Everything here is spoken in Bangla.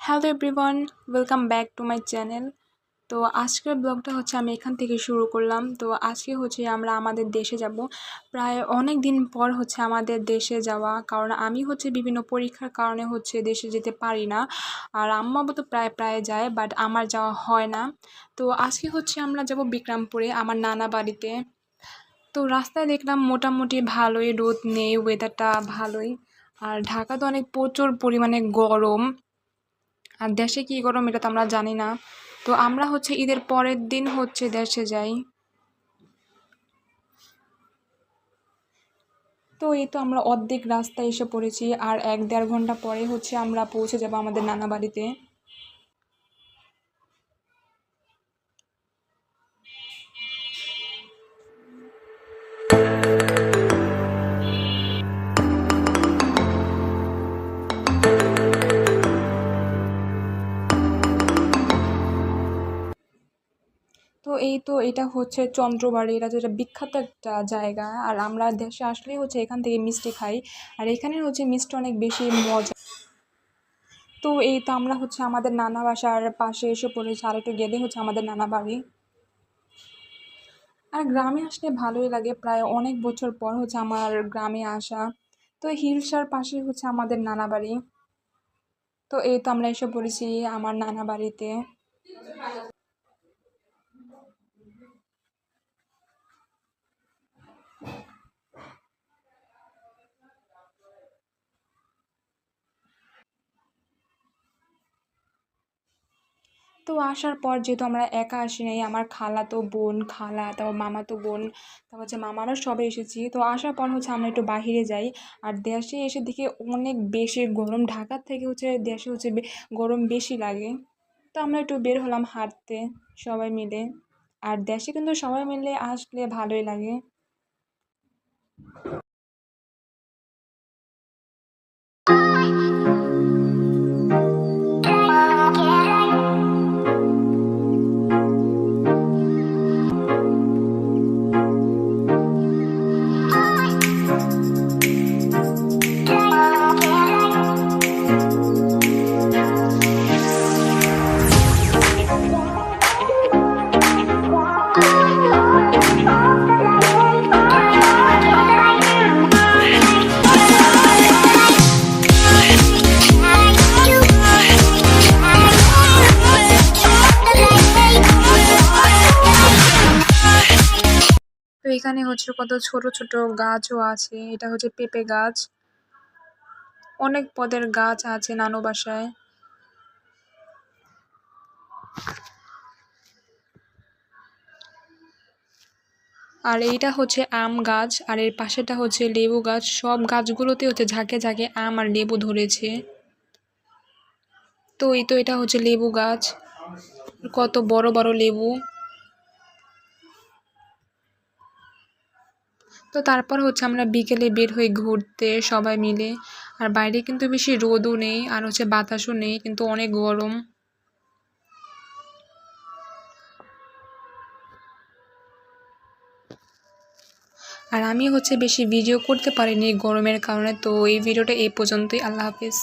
Hello everyone, welcome back to my channel. তো আজকের ব্লগটা হচ্ছে আমি এখান থেকে শুরু করলাম। তো আজকে হচ্ছে আমরা আমাদের দেশে যাব। প্রায় অনেক দিন পর হচ্ছে আমাদের দেশে যাওয়া, কারণ আমি হচ্ছে বিভিন্ন পরীক্ষার কারণে হচ্ছে দেশে যেতে পারি না। আর আম্মা তো প্রায় প্রায় যায়, বাট আমার যাওয়া হয় না। তো আজকে হচ্ছে আমরা যাব বিক্রমপুরে আমার নানা বাড়িতে। তো রাস্তায় দেখলাম মোটামুটি ভালোই, রোদ নেই, ওয়েদারটা ভালোই। আর ঢাকা তো অনেক প্রচুর পরিমাণে গরম। আর দেশে কী গরম এটা তো আমরা জানি না। তো আমরা হচ্ছে ঈদের পরের দিন হচ্ছে দেশে যাই। তো এই তো আমরা অর্ধেক রাস্তায় এসে পড়েছি, আর 1-1.5 ঘন্টা পরে হচ্ছে আমরা পৌঁছে যাব আমাদের নানা বাড়িতে। তো এই তো এটা হচ্ছে চন্দ্রবাড়ি, এটা যেটা বিখ্যাত একটা জায়গা। আর আমরা দেশে আসলেই হচ্ছে এখান থেকে মিষ্টি খাই, আর এখানে হচ্ছে মিষ্টি অনেক বেশি মজা। তো এই তো আমরা হচ্ছে আমাদের নানা বাসার পাশে এসে পড়েছি, আর একটু গেলে হচ্ছে আমাদের নানা বাড়ি। আর গ্রামে আসলে ভালোই লাগে, প্রায় অনেক বছর পর হচ্ছে আমার গ্রামে আসা। তো হিলসার পাশে হচ্ছে আমাদের নানা বাড়ি। তো এই তো আমরা এসে পড়েছি আমার নানা বাড়িতে। তো আসার পর যেহেতু আমরা একা আসি নাই, আমার খালাতো বোন, খালা, তারপর মামাতো বোন, তারপর হচ্ছে মামারা সবাই এসেছি। তো আসার পর হচ্ছে আমরা একটু বাহিরে যাই। আর দেশে এসে দেখি অনেক বেশি গরম, ঢাকার থেকে হচ্ছে দেশে হচ্ছে গরম বেশি লাগে। তো আমরা একটু বের হলাম হাঁটতে সবাই মিলে। আর দেশে কিন্তু সবাই মিলে আসলে ভালোই লাগে। তো এখানে হচ্ছে কত ছোট ছোট গাছও আছে, এটা হচ্ছে পেঁপে গাছ। অনেক পদের গাছ আছে নানু বাসায়। আর এইটা হচ্ছে আম গাছ, আর এর পাশেটা হচ্ছে লেবু গাছ। সব গাছগুলোতে হচ্ছে ঝাঁকে ঝাঁকে আম আর লেবু ধরেছে। তো এই তো এটা হচ্ছে লেবু গাছ, কত বড় বড় লেবু। তো তারপর হচ্ছে আমরা বিকেলে বের হই ঘুরতে সবাই মিলে। আর বাইরে কিন্তু বেশি রোদও নেই, আর হচ্ছে বাতাসও নেই, কিন্তু অনেক গরম। আর আমি হচ্ছে বেশি ভিডিও করতে পারিনি গরমের কারণে। তো এই ভিডিওটা এই পর্যন্তই। আল্লাহ হাফিজ।